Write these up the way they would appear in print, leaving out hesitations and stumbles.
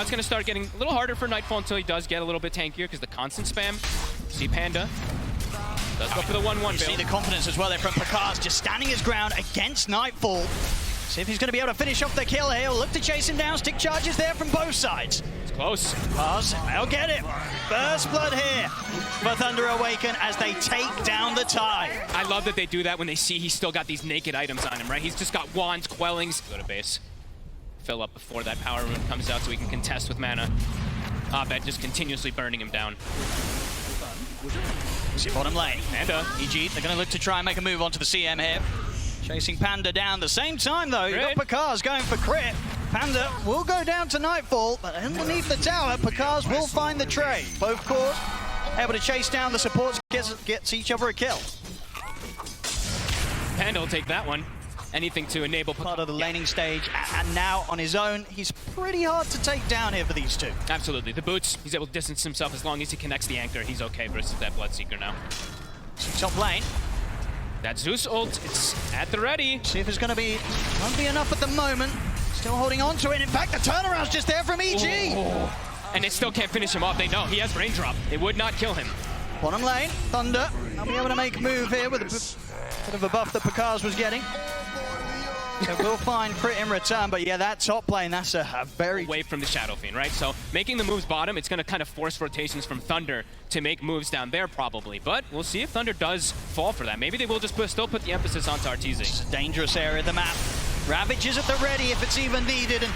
now it's going to start getting a little harder for Nightfall until he does get a little bit tankier because the constant spam. See Panda. Does go for the 1-1 build. You see the confidence as well there from Pakaz, just standing his ground against Nightfall. See if he's going to be able to finish off the kill here. He'll look to chase him down. Stick charges there from both sides. It's close. Pakaz, they'll get it. First blood here for Tundra Awaken as they take down the Tide. I love that they do that when they see he's still got these naked items on him, right? He's just got wands, quellings. Go to base. Fill up before that power rune comes out so he can contest with mana. Abed just continuously burning him down. See bottom lane. Panda. EG, they're going to look to try and make a move onto the CM here. Chasing Panda down. The same time, though, you've got Pakaz going for crit. Panda will go down to Nightfall, but underneath the tower, Pakaz will find the trade. Both cores able to chase down the supports, gets each other a kill. Panda will take that one. Anything to enable part of the laning stage, and now on his own, he's pretty hard to take down here for these two. Absolutely. The boots, he's able to distance himself as long as he connects the anchor. He's okay versus that Bloodseeker now. Top lane. That Zeus ult, it's at the ready. See if it's going to be, won't be enough at the moment. Still holding on to it. In fact, the turnaround's just there from EG. Oh. And they still can't finish him off. They know he has raindrop. It would not kill him. Bottom lane, Thunder. They'll be able to make a move here with a bit of a buff that Pakaz was getting. So we'll find crit in return, but yeah, that top lane, that's a very... away from the Shadow Fiend, right? So making the moves bottom, it's going to kind of force rotations from Thunder to make moves down there probably. But we'll see if Thunder does fall for that. Maybe they will just still put the emphasis onto Arteezy. It's a dangerous area of the map. Ravage is at the ready if it's even needed, and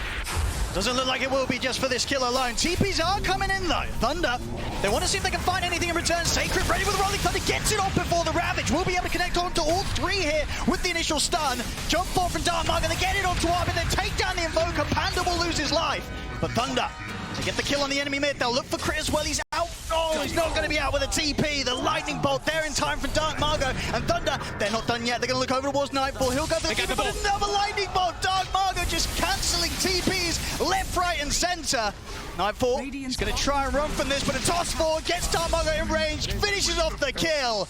doesn't look like it will be just for this kill alone. TPs are coming in though. Thunder, they want to see if they can find anything in return. Sacred ready with the Rolling Thunder, gets it off before the Ravage. Will be able to connect on to all three here with the initial stun. Jump forward from Dartmark, and they get it onto Arb, and then take down the Invoker. Panda will lose his life. But Thunder, to get the kill on the enemy mid, they'll look for crit as well. He's out. Oh, he's not going to be out with a TP. The Lightning Bolt there in time for Dark Margo. And Thunder, they're not done yet. They're going to look over towards Nightfall. He'll go for the keeper, but another Lightning Bolt. Dark Margo just cancelling TPs left, right, and center. Nightfall is going to try and run from this, but a toss forward gets Dark Margo in range, finishes off the kill.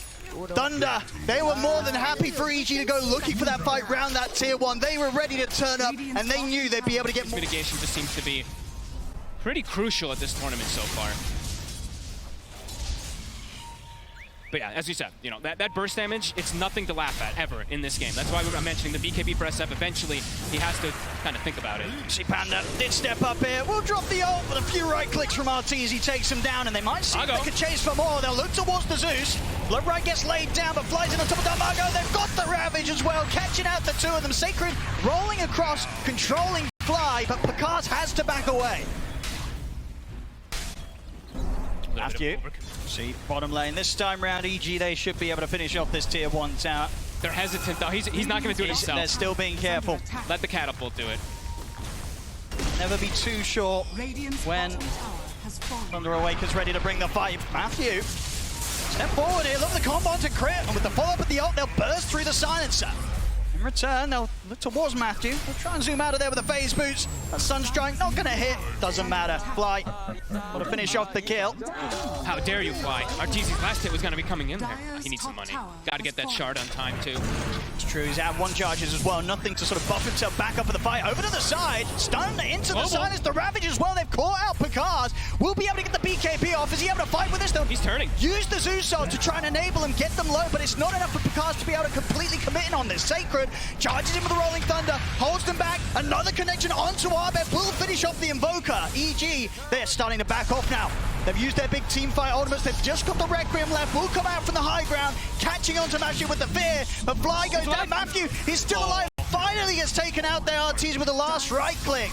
Thunder, they were more than happy for EG to go looking for that fight round that tier 1. They were ready to turn up, and they knew they'd be able to get more. Mitigation just seems to be pretty crucial at this tournament so far. But yeah, as you said, you know, that burst damage, it's nothing to laugh at ever in this game. That's why I'm mentioning the BKB for SF. Eventually, he has to kind of think about it. See Panda did step up here. We'll drop the ult, but a few right clicks from Arteezy takes him down, and they might see if they can chase for more. They'll look towards the Zeus. Bloodbright gets laid down, but flies in on top of Darmago. They've got the Ravage as well, catching out the two of them. Sacred rolling across, controlling Fly, but Pakaz has to back away. Matthew, see bottom lane this time round. EG, they should be able to finish off this tier 1 tower. They're hesitant though. He's not going to do it himself. They're still being careful. Let the catapult do it. Never be too sure when Thunder Awaken's ready to bring the fight. Matthew, step forward here. Look at the combo to crit, and with the follow-up at the ult, they'll burst through the silencer. In return, they'll look towards Matthew. They'll try and zoom out of there with the phase boots. That Sunstrike not going to hit. Doesn't matter. Fly will to finish off the kill. How dare you, Fly? Arteezy's last hit was going to be coming in there. He needs some money. Got to get that shard on time, too. It's true. He's out 1 charges as well. Nothing to sort of buff himself back up for the fight. Over to the side. Stunned into the silence. The Ravage as well. They've caught out Pakaz. Will be able to get the BKB off. Is he able to fight with this? They'll He's turning. Use the Zeus ult to try and enable him, get them low, but it's not enough for Pakaz to be able to completely commit in on this. Sacred charges him with the Rolling Thunder, holds them back. Another connection onto Arbet will finish off the Invoker. EG, they're starting to back off now. They've used their big team fight ultimates. They've just got the Requiem left. Will come out from the high ground, catching onto Matthew with the fear. But Fly goes down. Matthew, he's still alive. Finally gets taken out there. Arteezy with the last right click.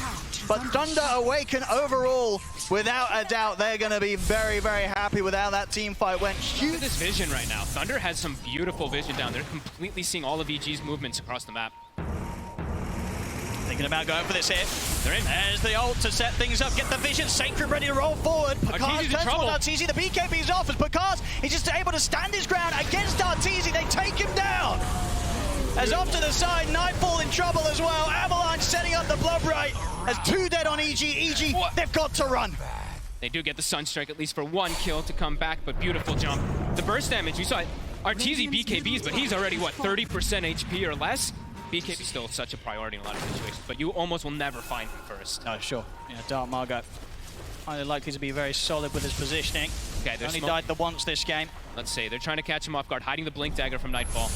But Thunder Awaken overall, without a doubt, they're going to be very, very happy with how that team fight went. Look at this vision right now. Thunder has some beautiful vision down there, completely seeing all of EG's movements across the map. Thinking about going for this hit. They're in. There's the ult to set things up. Get the vision. Sacred ready to roll forward. Pakaz turns towards Arteezy. The BKB is off as Pakaz is just able to stand his ground against Arteezy. They take him down. As off to the side, Nightfall in trouble as well. Avalanche setting up the Bloodbright as 2 dead on EG. EG, they've got to run. They do get the Sunstrike at least for 1 kill to come back, but beautiful jump. The burst damage, you saw it. Arteezy BKBs, but he's already, what, 30% HP or less? BKB is still such a priority in a lot of situations, but you almost will never find him first. Oh, sure. Yeah, Dark Margo Highly likely to be very solid with his positioning. Okay, they're only died the once this game. Let's see, they're trying to catch him off guard, hiding the Blink Dagger from Nightfall.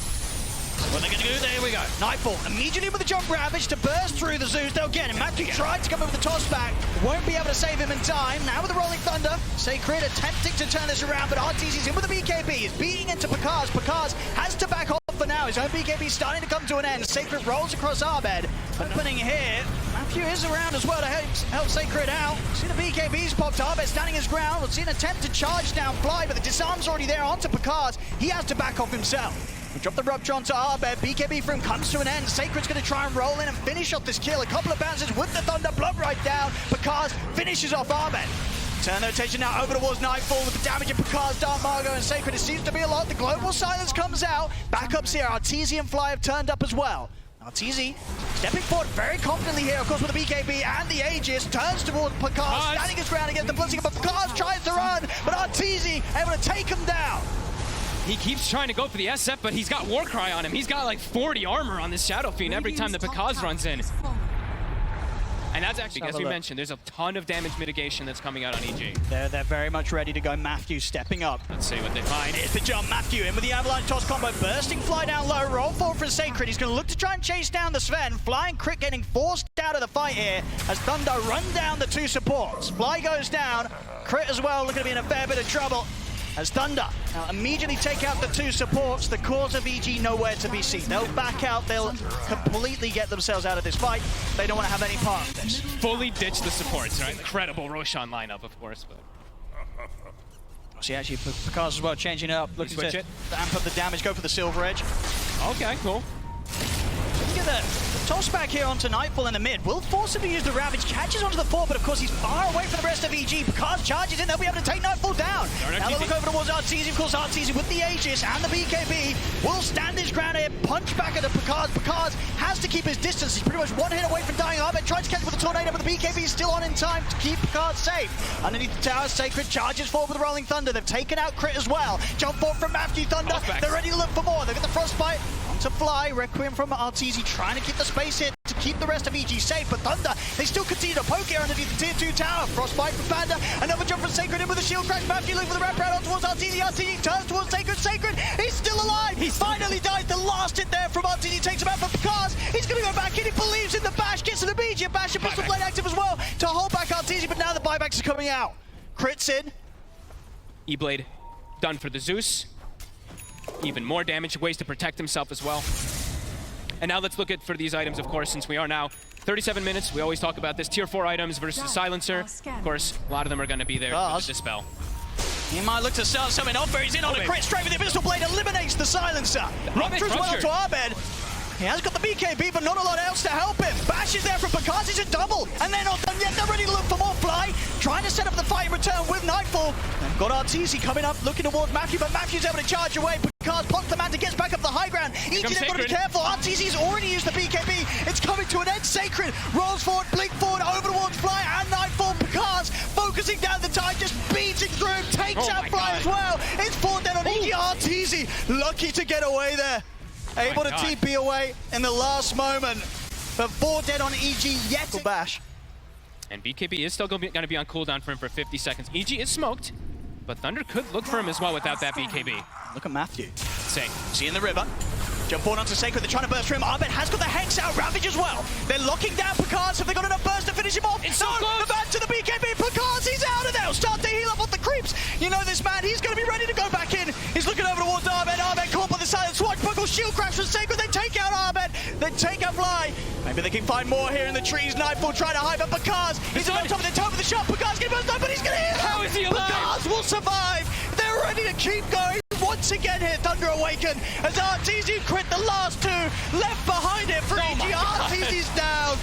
What they're going to do, there we go. Nightfall immediately with the jump ravage to burst through the Zeus. They'll get him. Matthew tried to come in with the toss back. Won't be able to save him in time. Now with the Rolling Thunder, Sacred attempting to turn this around, but RTZ's in with the BKB. He's beating into Pakaz. Pakaz has to back off for now. His own BKB starting to come to an end. Sacred rolls across Arbed. Opening here. Matthew is around as well to help Sacred out. See the BKB's popped. Arbed standing his ground. We'll see an attempt to charge down Fly, but the disarm's already there onto Pakaz. He has to back off himself. We drop the rupture onto Arbed. BKB from comes to an end. Sacred's going to try and roll in and finish off this kill. A couple of bounces with the Thunder, block right down. Pakaz finishes off Arbed. Turn their attention now over towards Nightfall with the damage of Pakaz, Dark Margo, and Sacred. It seems to be a lot. The global silence comes out. Backups here. Arteezy and Fly have turned up as well. Arteezy stepping forward very confidently here, of course, with the BKB and the Aegis. Turns towards Pakaz, standing his ground against the Blitzing, but Pakaz tries to run, but Arteezy able to take him down. He keeps trying to go for the SF, but he's got Warcry on him. He's got like 40 armor on this Shadow Fiend every time the Pakaz runs in. And that's actually, as we mentioned, there's a ton of damage mitigation that's coming out on EG. They're very much ready to go. Matthew stepping up. Let's see what they find. Here's the jump. Matthew in with the Avalanche Toss combo. Bursting Fly down low. Roll forward for Sacred. He's going to look to try and chase down the Sven. Fly and Crit getting forced out of the fight here as Thunder run down the two supports. Fly goes down. Crit as well looking to be in a fair bit of trouble. As Thunder now immediately take out the two supports, the cause of EG nowhere to be seen. They'll back out, they'll completely get themselves out of this fight. They don't want to have any part of this. Fully ditch the supports, right? Incredible Roshan lineup, of course. But see, actually, Pakaz as well changing it up, looking to amp up the damage, go for the Silver Edge. Okay, cool. Look at the toss back here onto Nightfall in the mid. Will force him to use the Ravage, catches onto the fort, but of course he's far away from the rest of EG. Pakaz charges in, they'll be able to take Nightfall down. Now they look over towards Arteezy, of course Arteezy with the Aegis and the BKB will stand his ground here, punch back at the Pakaz. Pakaz has to keep his distance. He's pretty much one hit away from dying. Arbed tries to catch him with the Tornado, but the BKB is still on in time to keep Pakaz safe. Underneath the tower, Sacred charges forward with the Rolling Thunder. They've taken out Crit as well. Jump forward from Matthew Thunder. They're ready to look for more. They've got the Frostbite. To Fly, Requiem from Arteezy trying to keep the space here to keep the rest of EG safe, but Thunder, they still continue to poke here underneath the tier 2 tower. Frostbite from Panda, another jump from Sacred in with a shield crash. Matthew looking for the wrap round on towards Arteezy. Arteezy turns towards Sacred. Sacred, he's still alive. He finally died. The last hit there from Arteezy takes him out for Pakaz. He's going to go back in. He believes in the bash, gets an immediate bash and pistol blade active as well to hold back Arteezy, but now the buybacks is coming out. Crits in. E-Blade done for the Zeus. Even more damage, ways to protect himself as well. And now let's look at for these items, of course, since we are now 37 minutes. We always talk about this tier 4 items versus Silencer. Of course, a lot of them are going to be there for the Dispel. He might look to start something off, but he's in on a crit straight with the Pistol Blade, eliminates the Silencer. Rupture as well to Arbed. He has got the BKB, but not a lot else to help him. Bash is there from Pakaz, he's a double, and they're not done yet. They're ready to look for more. Fly, trying to set up the fight in return with Nightfall. They've got Arteezy coming up, looking towards Matthew, but Matthew's able to charge away. Pakaz pops the man to get back up the high ground. EG, they've got to be careful. Arteezy's already used the BKB. It's coming to an end. Sacred rolls forward, blink forward, over towards Fly and Nightfall. Pakaz focusing down the tide, just beating through, takes out Fly as well. It's 4 dead on EG. Arteezy lucky to get away there. Able to TP away in the last moment, but 4 dead on EG yet to bash. And BKB is still going to be on cooldown for him for 50 seconds. EG is smoked, but Thunder could look for him as well without that BKB. Look at Matthew. Same. See in the river. Jump forward onto Sacred, they're trying to burst through him. Arbed has got the Hex out, Ravage as well. They're locking down Pakaz. Have they got enough burst to finish him off? It's so close. The man to the BKB. Pakaz, he's out of there. Start to heal up on the creeps. You know this man, he's going to be ready to go back in. He's looking over towards Arbed. Arbed caught by the silent swashbuckle. Shield crash from Sacred. They take out Arbed. They take out Fly. Maybe they can find more here in the trees. Nightfall trying to hide, but Pakaz, he's on top of the top of the shot. Pakaz getting burst up, but he's going to hit him. How is he alive? Pakaz will survive. They're ready to keep going. Once again here, Tundra Awaken, as Arteezy crit the last 2, left behind it for EG. Arteezy's down.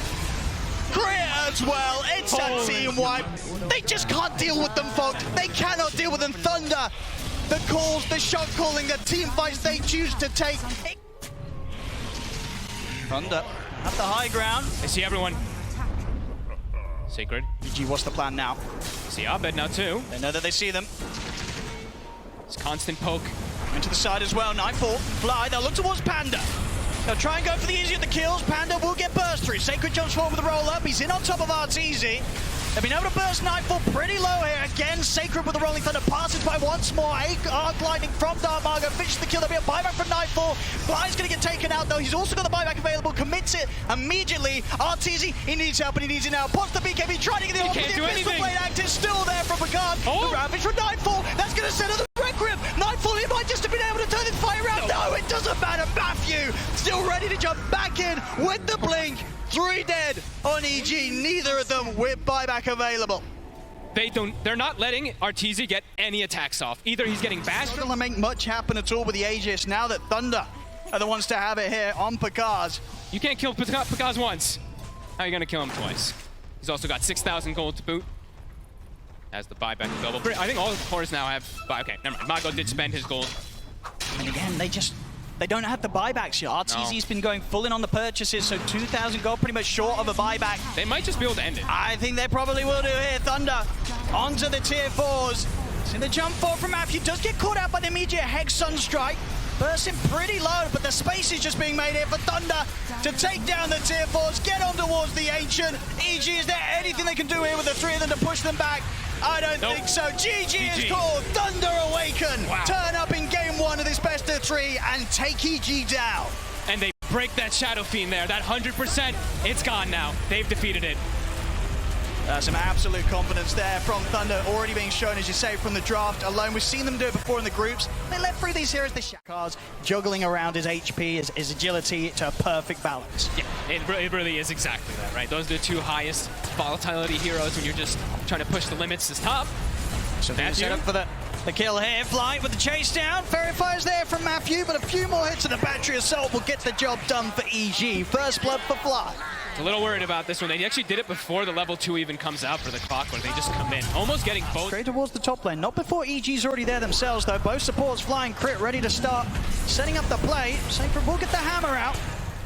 Crit as well. It's a team wipe. They just can't deal with them, folks. They cannot deal with them. Thunder, the calls, the shot calling, the team fights they choose to take. Thunder at the high ground. I see everyone. Sacred. EG, what's the plan now? See Abed now too. They know that they see them. It's constant poke. Into the side as well. Nightfall, Fly, they'll look towards Panda. They'll try and go for the easy of the kills. Panda will get burst through. Sacred jumps forward with a roll up. He's in on top of Arteezy. They've been able to burst Nightfall pretty low here. Again, Sacred with the Rolling Thunder passes by once more. Arc Lightning from Dark Margo finishes the kill. There'll be a buyback from Nightfall. Fly's going to get taken out, though. He's also got the buyback available. Commits it immediately. RTZ, he needs help, and he needs it now. Pops the BKB, trying to get the can't do anything. Blade Act is still there from Picard. Oh. The Ravage from Nightfall. That's going to send the Red Grip. Nightfall, he might just have been able to turn this fight around. No, it doesn't matter. Matthew still ready to jump back in with the blink. 3 dead on EG. Neither of them with buyback available. They're not letting Arteezy get any attacks off. Either he's getting bashed. Not going to make much happen at all with the Aegis now that Thunder are the ones to have it here on Picard. You can't kill Picard once. How are you going to kill him twice? He's also got 6,000 gold to boot. Has the buyback available. I think all the cores now have... Okay, never mind. Mago did spend his gold. And again, they don't have the buybacks yet. RTZ's been going full in on the purchases, so 2,000 gold pretty much short of a buyback. They might just be able to end it. I think they probably will do here. Thunder onto the tier 4s. It's in the jump forward from Matthew. Does get caught out by the immediate Hex Sunstrike. Bursting pretty low, but the space is just being made here for Thunder to take down the tier 4s, get on towards the Ancient. EG, is there anything they can do here with the 3 of them to push them back? I don't think so. GG is called. Thunder Awaken. Wow. Turn up in game 1 of this best of 3 and take EG down. And they break that Shadow Fiend there. That 100%, it's gone now. They've defeated it. Some absolute confidence there from Thunder, already being shown, as you say, from the draft alone. We've seen them do it before in the groups. They let through these heroes, the cards, juggling around his HP, his agility to a perfect balance. Yeah, it really is exactly that, right? Those are the 2 highest volatility heroes when you're just trying to push the limits to top. So set up for the kill here. Fly with the chase down. Fairy Fire's there from Matthew, but a few more hits of the Battery Assault will get the job done for EG. First blood for Fly. A little worried about this one. They actually did it before the level 2 even comes out for the clockwork. They just come in, almost getting both. Straight towards the top lane. Not before EG's already there themselves, though. Both supports flying crit, ready to start setting up the play. Sacred will get the hammer out.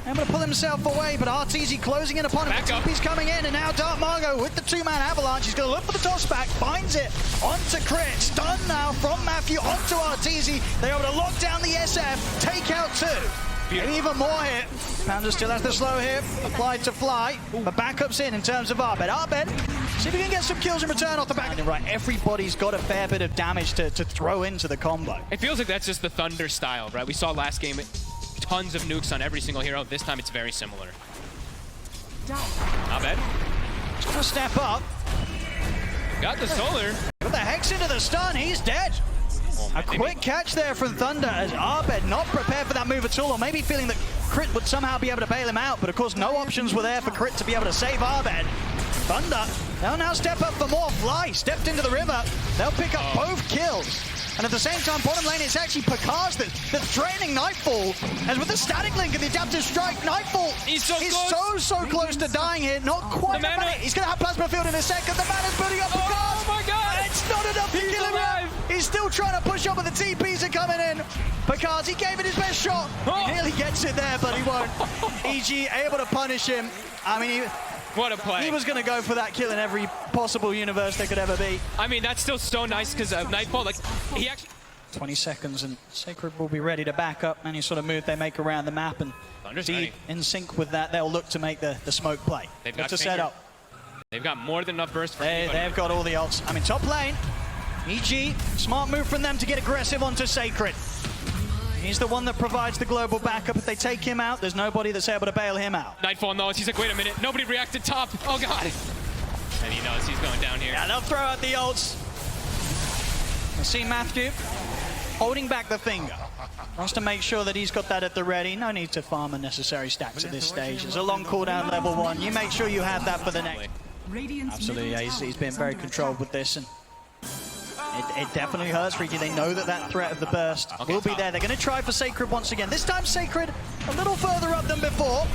Able to pull himself away, but RTZ closing in upon him. TP's coming in, and now Dark Margo with the 2-man avalanche. He's going to look for the toss back, finds it onto Crit. Stun now from Matthew onto RTZ. They're able to lock down the SF, take out 2. Maybe even more here. Panda still has the slow hit applied to Fly, but backup's in terms of Arbed. Arbed, see if he can get some kills in return off the back. Right, everybody's got a fair bit of damage to throw into the combo. It feels like that's just the Thunder style, right? We saw last game tons of nukes on every single hero. This time it's very similar. Not bad. Just gonna step up. Got the solar. With the Hex into the stun, he's dead. A quick catch there from Thunder as Arbed not prepared for that move at all, or maybe feeling that Crit would somehow be able to bail him out, but of course no options were there for Crit to be able to save Arbed. Thunder, they'll now step up for more. Fly stepped into the river. They'll pick up both kills. And at the same time, bottom lane, it's actually Picard that's draining Nightfall. As with the static link and the adaptive strike, Nightfall is so close to dying here. Not quite a minute. He's going to have Plasma Field in a second. The mana's building up Picard. Oh my God! It's not enough to kill him yet. He's still trying to push up, but the TPs are coming in. Picard, he gave it his best shot. He nearly gets it there, but he won't. EG able to punish him. I mean, what a play. He was going to go for that kill in every possible universe there could ever be. I mean, that's still so nice because Nightfall, like, he actually... 20 seconds and Sacred will be ready to back up any sort of move they make around the map, and indeed, in sync with that, they'll look to make the smoke play. They've got to set up. They've got more than enough burst for They've got all the ults. I mean, top lane, EG, smart move from them to get aggressive onto Sacred. He's the one that provides the global backup. If they take him out, there's nobody that's able to bail him out. Nightfall knows. He's like, wait a minute. Nobody reacted top. Oh, God. And he knows he's going down here. Yeah, they'll throw out the ults. I see Matthew holding back the finger. Wants to make sure that he's got that at the ready. No need to farm unnecessary stacks at this stage. There's a long cooldown level 1. You make sure you have that for the next. Absolutely, yeah, he's been very controlled with this, and it definitely hurts for EG. They know that threat of the burst will be there. They're going to try for Sacred once again. This time Sacred a little further up than before.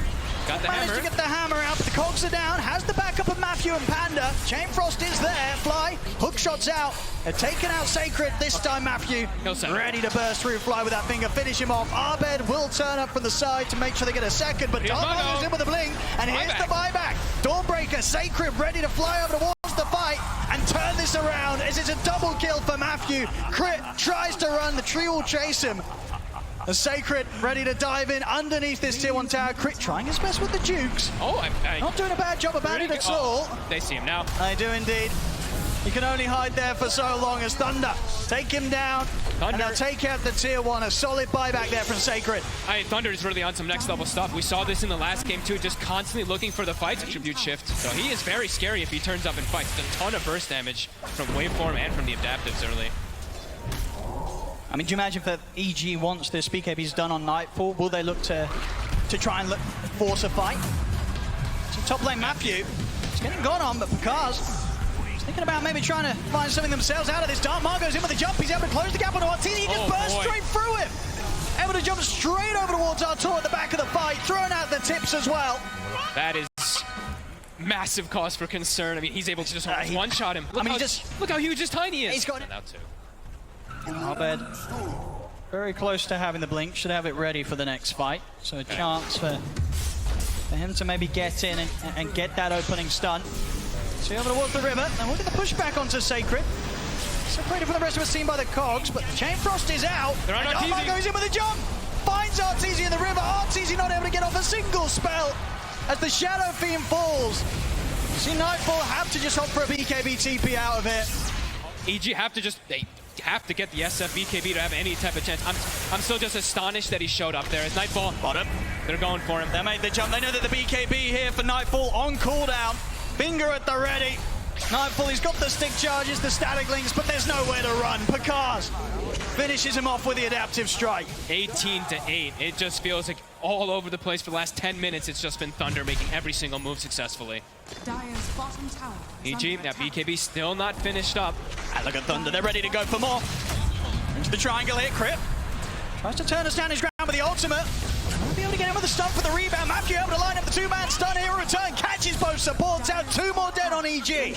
Got the Managed to get the hammer out, but the cogs are down. Has the backup of Matthew and Panda. Chain Frost is there. Fly, hook shots out. They're taking out Sacred. This time Matthew ready to burst through. Fly with that finger, finish him off. Arbed will turn up from the side to make sure they get a second, but Dark in with a blink, and here's the buyback. Dawnbreaker, Sacred ready to fly over towards the fight and turn this around as it's a double kill for Matthew. Crit tries to run, the tree will chase him. The Sacred ready to dive in underneath this tier 1 tower. Crit trying his best with the Jukes. Oh, Not doing a bad job about it at all. They see him now. They do indeed. He can only hide there for so long as Thunder take him down. And they'll take out the tier 1. A solid buyback there from Sacred. Thunder is really on some next level stuff. We saw this in the last game too, just constantly looking for the fights. Attribute shift. So he is very scary if he turns up and fights. A ton of burst damage from Waveform and from the adaptives early. I mean, do you imagine if EG wants this BKB's done on Nightfall, will they look to try and force a fight? So top lane Matthew, it's getting gone on, but Picard thinking about maybe trying to find something themselves out of this. Dark Margo's in with a jump. He's able to close the gap on Artini. He just burst straight through him. Able to jump straight over towards Artur at the back of the fight, throwing out the tips as well. That is massive cause for concern. I mean, he's able to just one-shot him. Look how huge his tiny is. He's got it out too. Abed, very close to having the blink. Should have it ready for the next fight. So a chance for him to maybe get in and get that opening stun. So over towards the river, and we'll get the pushback onto Sacred. Separated from the rest of us team by the cogs, but Chain Frost is out. Artezi goes in with a jump. Finds Artezi in the river. Artezi not able to get off a single spell as the Shadow Fiend falls. See Nightfall have to just hope for a BKB TP out of it. EG have to they have to get the SF BKB to have any type of chance. I'm still just astonished that he showed up there. As Nightfall, bottom, they're going for him. They made the jump. They know that the BKB here for Nightfall on cooldown. Finger at the ready. Nightfall, he's got the stick charges, the static links, but there's nowhere to run. Picard finishes him off with the adaptive strike. 18-8. It just feels like all over the place for the last 10 minutes. It's just been Thunder making every single move successfully. Dire's bottom tower. EG, now BKB still not finished up. And look at Thunder, they're ready to go for more. Into the triangle here, Crip. Tries to turn us down his ground with the ultimate. Won't be able to get him with a stun for the rebound. Matthew able to line up the two-man stun here. Return, catches both supports out. 2 more dead on EG.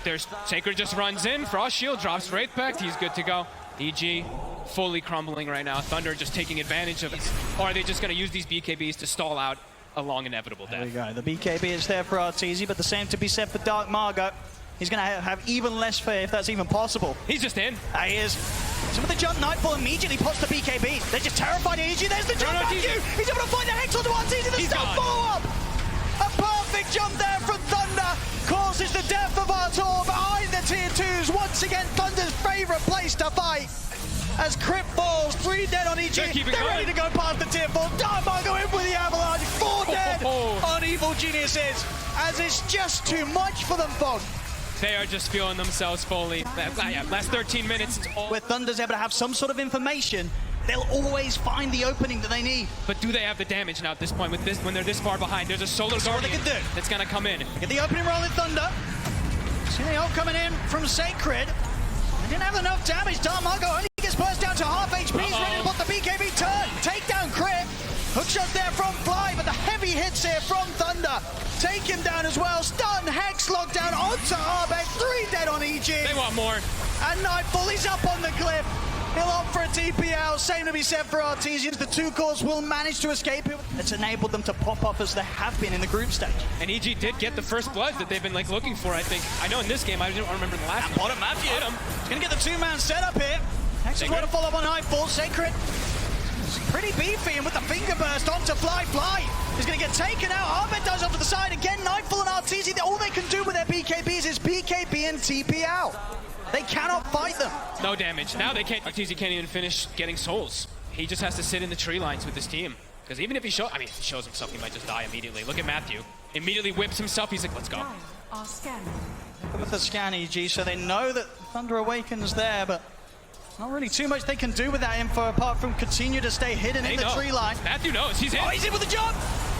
There's Sacred just runs in. Frost Shield drops Wraith Pact. He's good to go. EG fully crumbling right now. Thunder just taking advantage of it. Or are they just going to use these BKBs to stall out a long inevitable death? There we go. The BKB is there for Arteezy, but the same to be said for Dark Margo. He's going to have even less fear if that's even possible. He's just in. He is. So with the jump, Nightfall immediately pops the BKB. They're just terrified of EG. There's the jump back. He's able to find the Hex onto Arteezy. The stun follow-up. A perfect jump there from Thunder. Causes the death of Artur behind the tier 2s. Once again, Thunder's favorite place to fight. As Crip falls, 3 dead on EG. They're ready to go past the tier 4. Dark Margo in with the avalanche. 4 dead on Evil Geniuses. As it's just too much for them, Fog. They are just feeling themselves fully. Last 13 minutes, it's all... Where Thunder's able to have some sort of information, they'll always find the opening that they need. But do they have the damage now at this point with this when they're this far behind? There's a Solar Guardian that's going to come in. Get the opening roll in Thunder. See the ult coming in from Sacred. They didn't have enough damage. Dark Margo only gets burst down to half HP. He's ready to put the BKB turn. Take down Crit. Hookshot there from Fly, but the heavy hits here from Thunder. Take him down as well. Stun, Hex, lockdown onto Arbeck. 3 dead on EG. They want more. And Nightfall, he's up on the cliff. He'll opt for a TP out. Same to be said for Artesians. The 2 cores will manage to escape. It's enabled them to pop off as they have been in the group stage. And EG did get the first blood that they've been looking for, I think. I know in this game, I don't remember the last one. Bottom Matthew. He's going to get the 2-man setup here. Hex is going to follow up on Nightfall. Sacred. Pretty beefy, and with the finger burst onto Fly. He's going to get taken out. Ahmed does off to the side again. Nightfall and Arteezy, all they can do with their BKBs is BKB and TP out. They cannot fight them. No damage. Now they can't. Arteezy can't even finish getting souls. He just has to sit in the tree lines with his team. Because even if he shows, if he shows himself, he might just die immediately. Look at Matthew. Immediately whips himself. He's like, let's go. With the scan EG, so they know that Thunder Awaken's there, but not really too much they can do with that info apart from continue to stay hidden in the tree line. Matthew knows. He's in. Oh, he's in with the jump.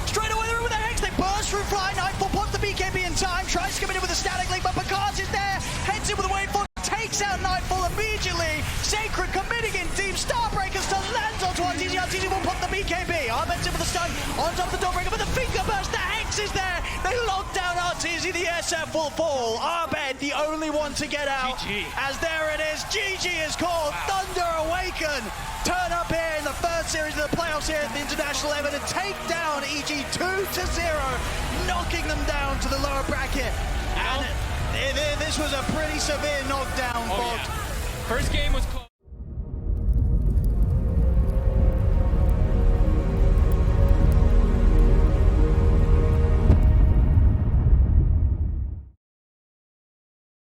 Straight away they're in with the Hex. They burst through Fly. Nightfall pops the BKB in time. Tries to come in with a static link, but Picard's is there. Heads in with a waveform. Takes out Nightfall immediately. Sacred committing in deep. Starbreaker stun lands onto Arteezy. Arteezy will pop the BKB. Arbeck's in with the stun. On top of the Doorbreaker, but the finger burst. The Hex is there. They lock down Arteezy. The SF will fall. Arbeck, the only one to get out. GG. As there it is. GG is called. Thunder Awaken. Turn up here in the third series of the playoffs here at the International Level and take down EG 2-0, knocking them down to the lower bracket. And this was a pretty severe knockdown. First game was close.